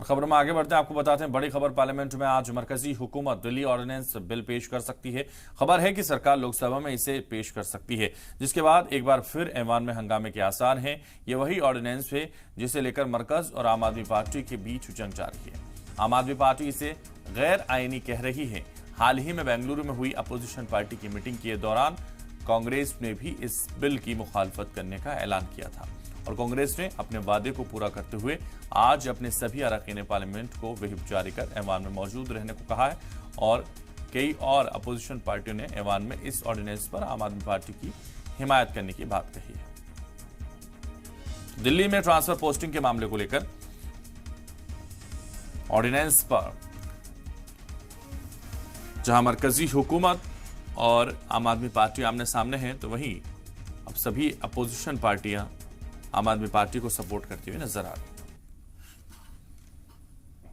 खबर में आगे बढ़ते हैं, आपको बताते हैं बड़ी खबर। पार्लियामेंट में आज मरकजी हुकूमत दिल्ली ऑर्डिनेंस बिल पेश कर सकती है। खबर है कि सरकार लोकसभा में इसे पेश कर सकती है, जिसके बाद एक बार फिर ऐवान में हंगामे के आसार हैं। ये वही ऑर्डिनेंस है जिसे लेकर मरकज और आम आदमी पार्टी के बीच जंग जारी है। आम आदमी पार्टी इसे गैर आईनी कह रही है। हाल ही में बेंगलुरु में हुई अपोजिशन पार्टी की मीटिंग के दौरान कांग्रेस ने भी इस बिल की मुखालफत करने का ऐलान किया था और कांग्रेस ने अपने वादे को पूरा करते हुए आज अपने सभी अरकान पार्लियामेंट को व्हिप जारी कर ऐवान में मौजूद रहने को कहा है और कई और अपोजिशन पार्टियों ने ऐवान में इस ऑर्डिनेंस पर आम आदमी पार्टी की हिमायत करने की बात कही है। दिल्ली में ट्रांसफर पोस्टिंग के मामले को लेकर ऑर्डिनेंस पर जहां मरकजी हुकूमत और आम आदमी पार्टी आमने सामने हैं, तो वहीं अब सभी अपोजिशन पार्टियां आम आदमी पार्टी को सपोर्ट करती हुई नजर आ रही है।